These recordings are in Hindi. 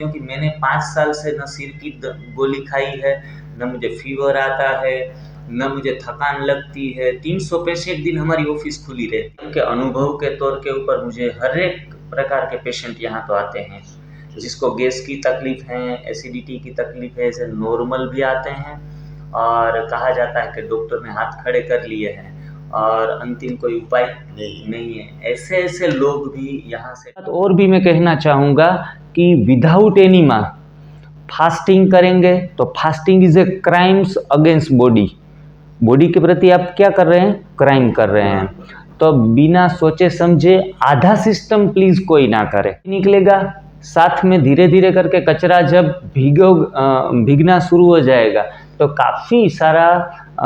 क्योंकि मैंने 5 साल से न सिर की गोली खाई है, न मुझे फीवर आता है, न मुझे थकान लगती है। 365 दिन हमारी ऑफिस खुली रहती है। के अनुभव के तौर के ऊपर मुझे हर एक प्रकार के पेशेंट यहाँ तो आते हैं, जिसको गैस की तकलीफ है, एसिडिटी की तकलीफ है, ऐसे नॉर्मल भी आते हैं और कहा जाता है कि डॉक्टर ने हाथ खड़े कर लिए हैं और अंतिम कोई उपाय नहीं है। ऐसे लोग भी यहाँ से। और भी मैं कहना चाहूँगा कि विदाउट एनीमा फास्टिंग करेंगे तो fasting is a crimes against body के प्रति आप क्या कर रहे हैं, क्राइम कर रहे हैं। तो बिना सोचे समझे आधा सिस्टम प्लीज कोई ना करे। निकलेगा साथ में धीरे धीरे करके कचरा जब भीगना शुरू हो जाएगा तो काफ़ी सारा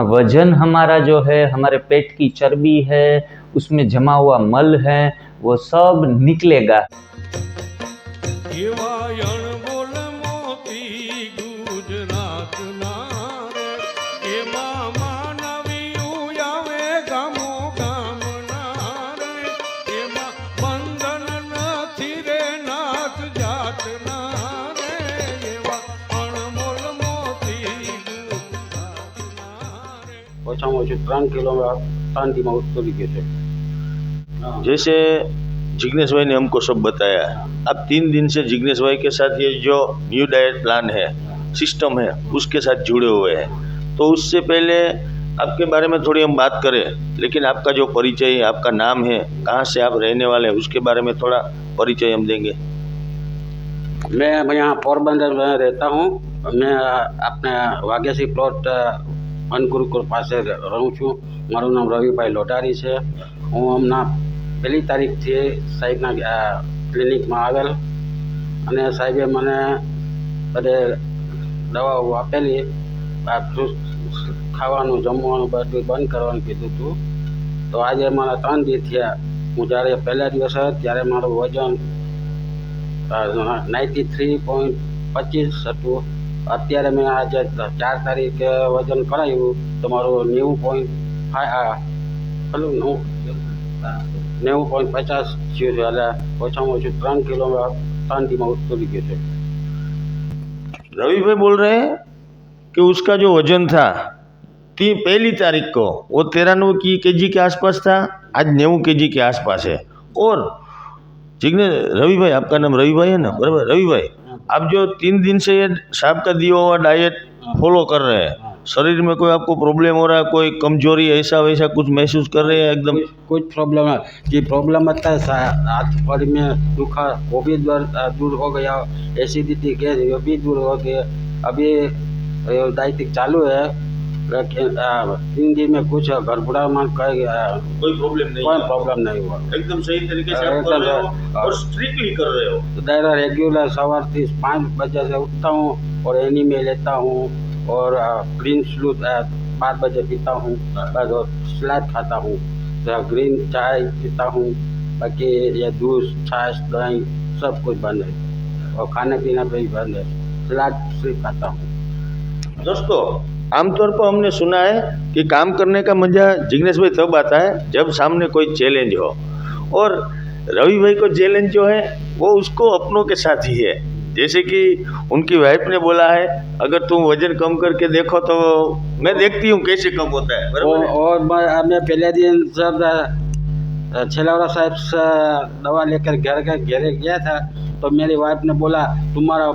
वजन हमारा जो है, हमारे पेट की चर्बी है, उसमें जमा हुआ मल है, वो सब निकलेगा। ઓછામાં ઓછું 3 કિલો શાંતિમાં ઉતરી ગયો છે। जैसे जिग्नेश भाई ने हमको सब बताया, अब 3 दिन से जिग्नेश भाई के साथ ये जो न्यू डाइट प्लान है, सिस्टम है, उसके साथ जुड़े हुए हैं। तो उससे पहले आपके बारे में थोड़ी हम बात करें, लेकिन आपका जो परिचय, आपका नाम है, कहाँ से आप रहने वाले हैं, उसके बारे में थोड़ा परिचय हम देंगे। मैं यहाँ पोरबंदर में रहता हूँ। मैं अपने वाघेसी प्लॉट અનગુરુકુળ પાસે રહું છું। મારું નામ રવિભાઈ લોટારી છે। હું હમણાં 1 તારીખથી સાહેબના ક્લિનિકમાં આવેલ અને સાહેબે મને બધે દવાઓ આપેલી, ખાવાનું જમવાનું બધું બંધ કરવાનું કીધું હતું। તો આજે મારા 3 દિવસ થયા। હું જ્યારે પહેલા દિવસ હતો ત્યારે મારું વજન 93.25 હતું। અત્યારે મેં આજે 4 તારીખે વજન કરાવ્યું તો મારું 90.50 થયું છે। એટલે ઓછામાં ઓછું 3 કિલો શાંતિમાં ઉતરી ગયું છે। रवि भाई बोल रहे हैं कि उसका जो वजन था 1 तारीख को वो 93 kg के आसपास था, आज 90 kg के आसपास है। और रवि भाई, आपका नाम रवि भाई है ना, बराबर? रवि भाई, आप जो 3 दिन से ये साहब का दिया हुआ डाइट फॉलो कर रहे हैं, शरीर में कोई आपको प्रॉब्लम हो रहा है, कोई कमजोरी ऐसा वैसा कुछ महसूस कर रहे हैं? एकदम कुछ प्रॉब्लम है कि प्रॉब्लम आता है हाथ पैर में दुखा, वो भी दूर हो गया। एसिडिटी गैस वो भी दूर हो गया। अभी डाइटिंग चालू है, लेकिन 3 दिन में कुछ गड़बड़ा मान कर कोई प्रॉब्लम नहीं हुआ। एकदम सही तरीके से आप कर रहे हो और स्ट्रिक्टली कर रहे हो। तो दायरा रेगुलर सवार 5 बजे से उठता हूँ और एनीमे लेता हूँ और ग्रीन स्लूथ 5 बजे पीता हूँ, बस, और सलाद खाता हूँ, तो ग्रीन चाय पीता हूँ। बाकी ये दूध, छाछ, दही सब कुछ बंद है और खाने पीने पे भी बंद है। सलाद सिर्फ खाता हूँ। दोस्तों, आमतौर पर हमने सुना है कि काम करने का मजा जिग्नेश भाई तब आता है जब सामने कोई चैलेंज हो, और रवि भाई को चैलेंज जो है वो उसको अपनों के साथ ही है। जैसे कि उनकी वाइफ ने बोला है, अगर तुम वजन कम करके देखो तो मैं देखती हूँ कैसे कम होता है, बराबर? और मैं पहले दिन जब छेलावड़ा साहब से दवा लेकर घरे गया था तो मेरी वाइफ ने बोला, तुम्हारा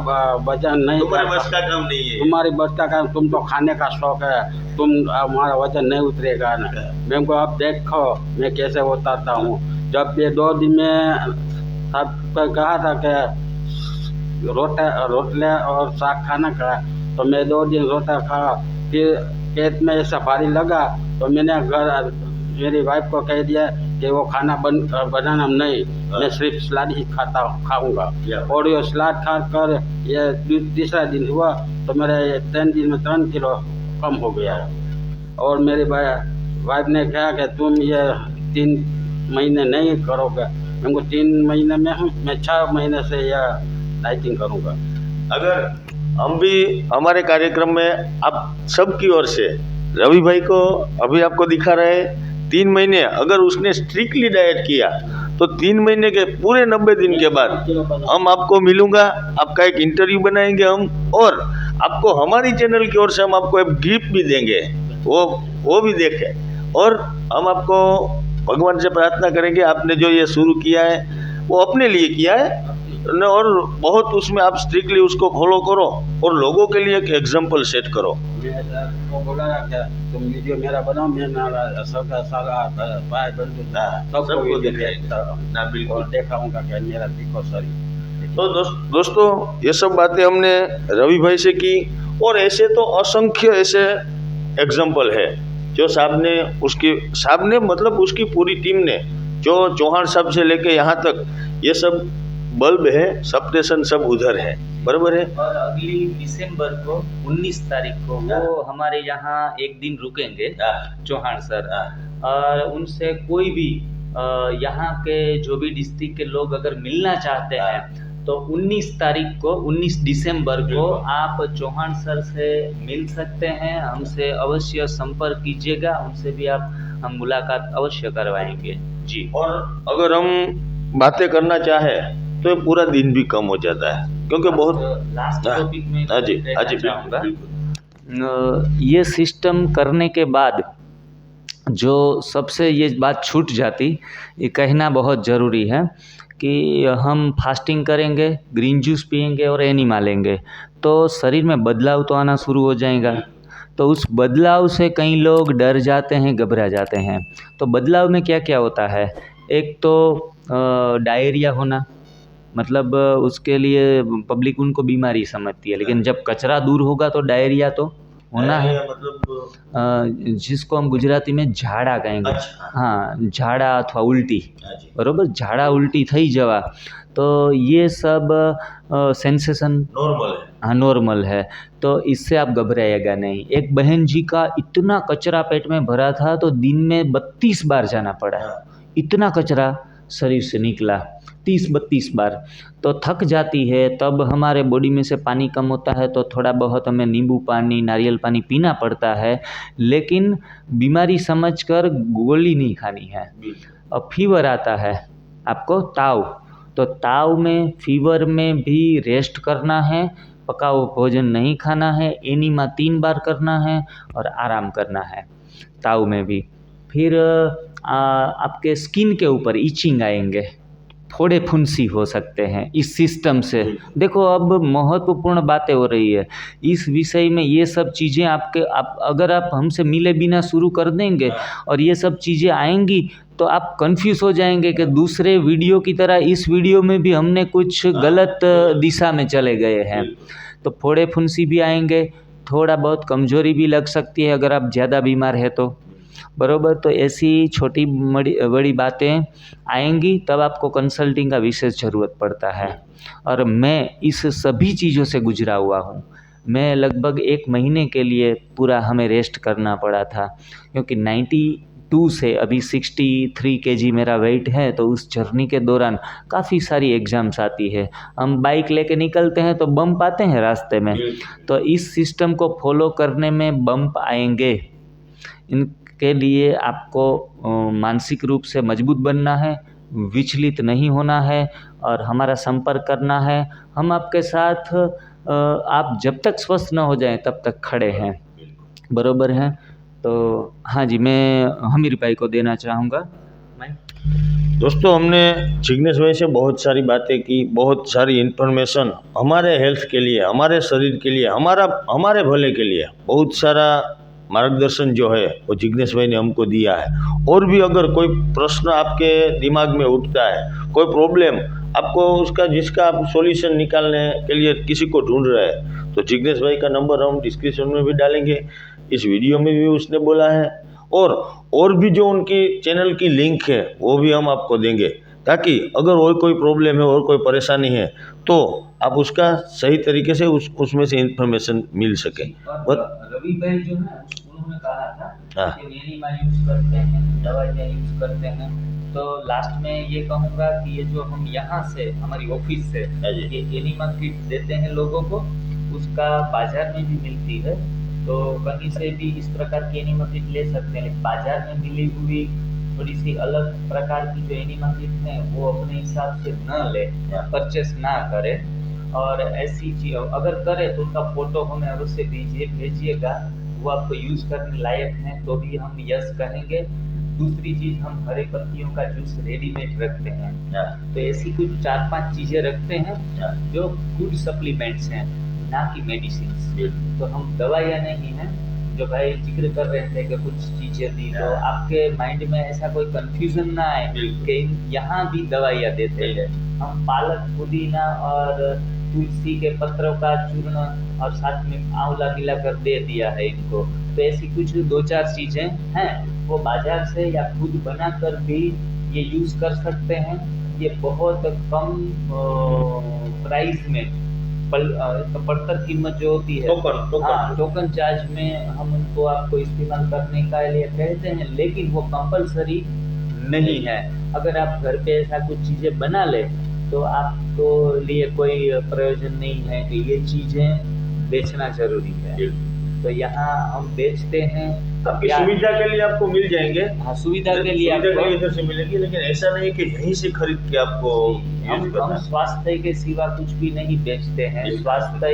वजन नहीं, तुम्हारे बस का काम नहीं है, तुम्हारी बस का काम, तुम तो खाने का शौक है, हमारा वजन नहीं उतरेगा ना। मैं को अब देखो मैं कैसे उतारता हूँ। जब ये 2 दिन में सबको कहा था कि रोटले और साग खाना का, तो मैं 2 दिन रोटा खाया, फिर पेट में ऐसा भारी लगा तो मैंने मेरी वाइफ को कह दिया कि वो खाना बनाना नहीं, मैं सिर्फ सलाद ही खाऊंगा। और ये सलाद खा कर ये तीसरा दिन हुआ तो मेरे 3 दिन में 3 किलो कम हो गया। और मेरी वाइफ ने कहा कि तुम ये 3 महीने नहीं करोगे। हमको 3 महीने में हूँ, मैं 6 महीने से यह डाइटिंग करूँगा। अगर हम भी हमारे कार्यक्रम में आप सबकी ओर से रवि भाई को अभी आपको दिखा रहे हैं 3 महीने अगर उसने स्ट्रिक्टली डाइट किया तो 3 महीने के पूरे 90 दिन के बाद हम आपको मिलूंगा, आपका एक इंटरव्यू बनाएंगे हम, और आपको हमारी चैनल की ओर से हम आपको एक गिफ्ट भी देंगे, वो भी देखें। और हम आपको भगवान से प्रार्थना करेंगे आपने जो ये शुरू किया है वो अपने लिए किया है न, और बहुत उसमें आप स्ट्रिक्टली उसको फॉलो करो और लोगों के लिए एक एग्जाम्पल सेट करो। मैं बोला क्या तुम वीडियो मेरा बनाओ, मैं ना सबका सारा भाई बंधु सबको दिखाएगा और दिखाऊंगा कि मेरा देखो सॉरी। तो दोस्तों ये सब बातें हमने रवि भाई से की, और ऐसे तो असंख्य ऐसे एग्जाम्पल है जो साहब ने मतलब उसकी पूरी टीम ने, जो चौहान साहब से लेके यहाँ तक ये सब बल्ब है, सबस्टेशन सब उधर है, बराबर है। और अगली दिसंबर को 19 तारीख को वो हमारे यहाँ एक दिन रुकेंगे चौहान सर, और उनसे कोई भी यहाँ के जो भी डिस्ट्रिक्ट के लोग अगर मिलना चाहते हैं तो 19 तारीख को 19 दिसंबर को आप चौहान सर से मिल सकते हैं। हमसे अवश्य संपर्क कीजिएगा, उनसे भी हम मुलाकात अवश्य करवाएंगे जी। और अगर हम बातें करना चाहें तो पूरा दिन भी कम हो जाता है, क्योंकि बहुत लास्ट टॉपिक में जी चाहूँगा, ये सिस्टम करने के बाद जो सबसे ये बात छूट जाती, ये कहना बहुत ज़रूरी है कि हम फास्टिंग करेंगे, ग्रीन जूस पिएंगे और एनिमा लेंगे तो शरीर में बदलाव तो आना शुरू हो जाएगा। तो उस बदलाव से कई लोग डर जाते हैं, घबरा जाते हैं। तो बदलाव में क्या क्या होता है, एक तो डायरिया होना, मतलब उसके लिए पब्लिक उनको बीमारी समझती है, लेकिन जब कचरा दूर होगा तो डायरिया तो होना है, मतलब जिसको हम गुजराती में झाड़ा कहेंगे। हाँ, झाड़ा अथवा उल्टी, बराबर, झाड़ा उल्टी थई जवा तो ये सब सेंसेशन नॉर्मल है। हाँ, नॉर्मल है, तो इससे आप घबराइएगा नहीं। एक बहन जी का इतना कचरा पेट में भरा था तो दिन में 32 बार जाना पड़ा, इतना कचरा शरीर से निकला 30-32 बार, तो थक जाती है। तब हमारे बॉडी में से पानी कम होता है तो थोड़ा बहुत हमें नींबू पानी, नारियल पानी पीना पड़ता है, लेकिन बीमारी समझकर गोली नहीं खानी है। अब फीवर आता है आपको, ताव, तो ताव में, फीवर में भी रेस्ट करना है, पका हुआ भोजन नहीं खाना है, एनिमा 3 बार करना है और आराम करना है ताव में भी। फिर आपके स्किन के ऊपर इचिंग आएंगे, थोड़े फुंसी हो सकते हैं इस सिस्टम से। देखो अब महत्वपूर्ण बातें हो रही है इस विषय में, ये सब चीज़ें अगर आप हमसे मिले बिना शुरू कर देंगे और ये सब चीज़ें आएंगी तो आप कंफ्यूज हो जाएंगे कि दूसरे वीडियो की तरह इस वीडियो में भी हमने कुछ गलत दिशा में चले गए हैं। तो फोड़े फुंसी भी आएंगे, थोड़ा बहुत कमजोरी भी लग सकती है अगर आप ज़्यादा बीमार है तो, बरोबर। तो ऐसी छोटी बड़ी बातें आएंगी तब आपको कंसल्टिंग का विशेष ज़रूरत पड़ता है। और मैं इस सभी चीज़ों से गुजरा हुआ हूँ। मैं लगभग 1 महीने के लिए पूरा हमें रेस्ट करना पड़ा था, क्योंकि 92 से अभी 63 kg मेरा वेट है। तो उस जर्नी के दौरान काफ़ी सारी एग्ज़ाम्स आती है, हम बाइक लेके निकलते हैं तो बम्प आते हैं रास्ते में, तो इस सिस्टम को फॉलो करने में बम्प आएंगे। इनके लिए आपको मानसिक रूप से मजबूत बनना है, विचलित नहीं होना है और हमारा संपर्क करना है। हम आपके साथ आप जब तक स्वस्थ न हो जाएं तब तक खड़े हैं, बरोबर है। तो हाँ जी, मैं हमीर भाई को देना चाहूँगा। मैं दोस्तों, हमने जिग्नेश भाई से बहुत सारी बातें की, बहुत सारी इन्फॉर्मेशन हमारे हेल्थ के लिए, हमारे शरीर के लिए, हमारे भले के लिए बहुत सारा मार्गदर्शन जो है वो जिग्नेश भाई ने हमको दिया है। और भी अगर कोई प्रश्न आपके दिमाग में उठता है, कोई प्रॉब्लम आपको जिसका आप सॉल्यूशन निकालने के लिए किसी को ढूंढ रहे हैं, तो जिग्नेश भाई का नंबर हम डिस्क्रिप्शन में भी डालेंगे, इस वीडियो में भी उसने बोला है, और भी जो उनकी चैनल की लिंक है वो भी हम आपको देंगे, ताकि अगर और कोई प्रॉब्लम है और कोई परेशानी है तो आप उसका सही तरीके से उसमें से इंफॉर्मेशन मिल सके। रवि भाई जो है उन्होंने कहा था कि एनिमा यूज करते हैं, दवाइयाँ यूज करते हैं, तो लास्ट में ये कहूँगा कि ये जो हम यहाँ से हमारी ऑफिस से ये एनिमा किट देते हैं लोगों को, उसका बाजार में भी मिलती है, तो कहीं से भी इस प्रकार की एनिमा किट ले सकते हैं। बाजार में मिली हुई थोड़ी सी अलग प्रकार की जो एनिमा किट है वो अपने हिसाब से न ले, परचेस ना करे। और ऐसी चीज अगर करे तो उनका फोटो हमें अवश्य भेजिएगा, वो आपको यूज करने लायक हैं तो भी हम यस कहेंगे। दूसरी चीज, हम हरे पत्तियों का जूस रेडीमेड रखते हैं, तो ऐसी कुछ 4-5 चीजें रखते हैं जो गुड सप्लीमेंट्स हैं, ना कि मेडिसिन। तो हम दवाइयाँ नहीं हैं, जो भाई जिक्र कर रहे थे कि कुछ चीजें दी, तो आपके माइंड में ऐसा कोई कंफ्यूजन ना आए कि यहाँ भी दवाइयाँ देते हैं। हम पालक, पुदीना और तुलसी के पत्रों का चूर्ण और साथ में आंवला मिलाकर दे दिया है इनको। तो ऐसी कुछ 2-4 चीजें हैं, वो बाजार से या खुद बनाकर भी ये यूज कर सकते हैं। ये बहुत कम प्राइस में पड़तर कीमत जो होती है, टोकन चार्ज में हम उनको आपको इस्तेमाल करने का लिए कहते हैं, लेकिन वो कंपलसरी नहीं है। अगर आप घर पे ऐसा कुछ चीजें बना ले तो आपको लिए कोई प्रयोजन नहीं है कि ये चीजें बेचना जरूरी है। तो यहाँ हम बेचते हैं, आपकी सुविधा के लिए आपको मिल जाएंगे। हाँ, सुविधा के लिए आपको इधर से मिलेगी, लेकिन ऐसा नहीं कि यहीं से खरीद के आपको। हम स्वास्थ्य के सिवा कुछ भी नहीं बेचते हैं। स्वास्थ्य,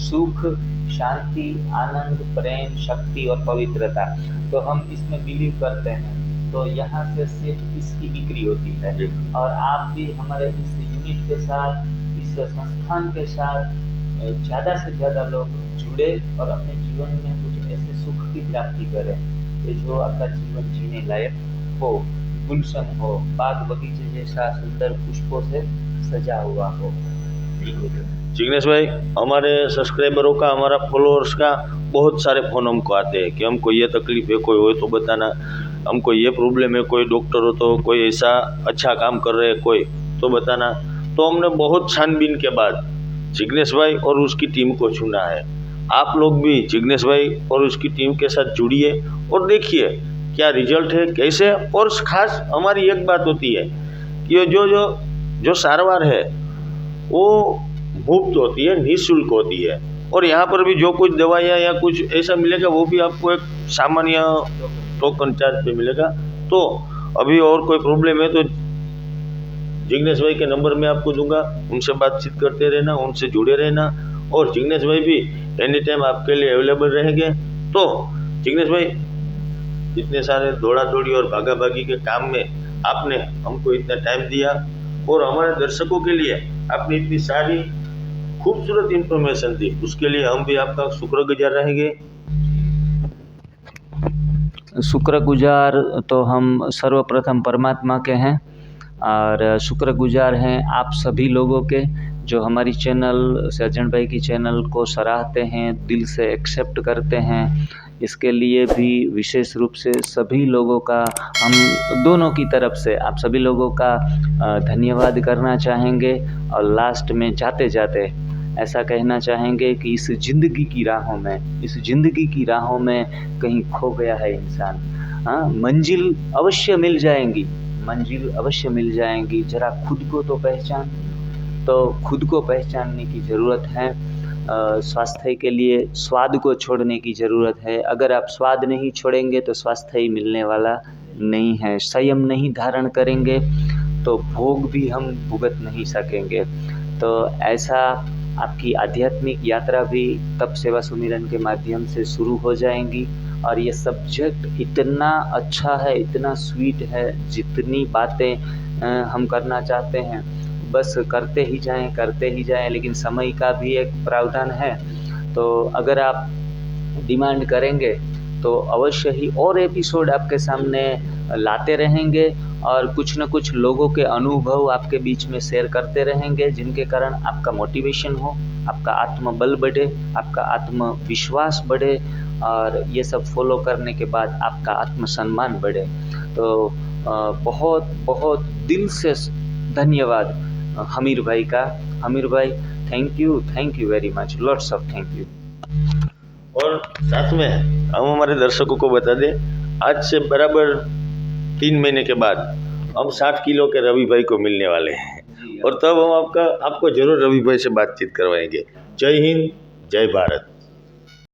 सुख, शांति, आनंद, प्रेम, शक्ति और पवित्रता, तो हम इसमें बिलीव करते हैं। तो यहाँ से सिर्फ इसकी बिक्री होती है। और आप भी हमारे इस यूनिट के साथ, इस संस्थान के साथ ज़्यादा से ज़्यादा लोग जुड़े और अपने जीवन में कुछ ऐसे सुख की प्राप्ति करें कि जो आपका जीवन जीने लायक हो, गुलशन हो, बाग बगीचे जैसा सुंदर पुष्पों से सजा हुआ हो। जिग्नेश भाई, हमारे सब्सक्राइबरों का, हमारा फॉलोअर्स का बहुत सारे फ़ोन हमको आते हैं कि हमको ये तकलीफ है, कोई हो तो बताना, हमको ये प्रॉब्लम है, कोई डॉक्टर हो तो, कोई ऐसा अच्छा काम कर रहे हैं कोई तो बताना। तो हमने बहुत छानबीन के बाद जिग्नेश भाई और उसकी टीम को चुना है। आप लोग भी जिग्नेश भाई और उसकी टीम के साथ जुड़िए और देखिए क्या रिजल्ट है, कैसे। और खास हमारी एक बात होती है कि जो सारवार है वो मुफ्त होती है, निःशुल्क होती है। और यहाँ पर भी जो कुछ दवाइयाँ या कुछ ऐसा मिलेगा वो भी आपको एक सामान्य टोकन चार्ज पे मिलेगा। तो अभी और कोई प्रॉब्लम है तो जिग्नेश भाई के नंबर मैं आपको दूंगा, उनसे बातचीत करते रहना, उनसे जुड़े रहना। और जिग्नेश भाई भी एनी टाइम आपके लिए अवेलेबल रहेंगे। तो जिग्नेश भाई, इतने सारे दौड़ा दौड़ी और भागा भागी के काम में आपने हमको इतना टाइम दिया और हमारे दर्शकों के लिए आपने इतनी सारी खूबसूरत इंफॉर्मेशन दी, उसके लिए हम भी आपका शुक्रगुजार रहेंगे। शुक्रगुजार तो हम सर्वप्रथम परमात्मा के हैं और शुक्रगुजार हैं आप सभी लोगों के जो हमारी चैनल, सर्जन भाई की चैनल को सराहते हैं, दिल से एक्सेप्ट करते हैं। इसके लिए भी विशेष रूप से सभी लोगों का, हम दोनों की तरफ से आप सभी लोगों का धन्यवाद करना चाहेंगे। और लास्ट में जाते जाते ऐसा कहना चाहेंगे कि इस ज़िंदगी की राहों में कहीं खो गया है इंसान, हाँ, मंजिल अवश्य मिल जाएंगी। जरा खुद को तो पहचान। तो खुद को पहचानने की ज़रूरत है। स्वास्थ्य के लिए स्वाद को छोड़ने की ज़रूरत है। अगर आप स्वाद नहीं छोड़ेंगे तो स्वास्थ्य ही मिलने वाला नहीं है। संयम नहीं धारण करेंगे तो भोग भी हम भुगत नहीं सकेंगे। तो ऐसा आपकी आध्यात्मिक यात्रा भी तप सेवा सुमिरन के माध्यम से शुरू हो जाएंगी। और ये सब्जेक्ट इतना अच्छा है, इतना स्वीट है, जितनी बातें हम करना चाहते हैं बस करते ही जाएं, लेकिन समय का भी एक प्रावधान है। तो अगर आप डिमांड करेंगे तो अवश्य ही और एपिसोड आपके सामने लाते रहेंगे और कुछ न कुछ लोगों के अनुभव आपके बीच में शेयर करते रहेंगे, जिनके कारण आपका मोटिवेशन हो, आपका आत्मबल बढ़े, आपका आत्मविश्वास बढ़े और ये सब फॉलो करने के बाद आपका आत्मसम्मान बढ़े। तो बहुत बहुत दिल से धन्यवाद हमीर भाई का। हमीर भाई, thank you very much, lots of thank you. और साथ में हम हमारे दर्शकों को बता दें, आज से बराबर 3 महीने के बाद हम 60 किलो के रवि भाई को मिलने वाले हैं और तब हम आपको जरूर रवि भाई से बातचीत करवाएंगे। जय हिंद, जय भारत।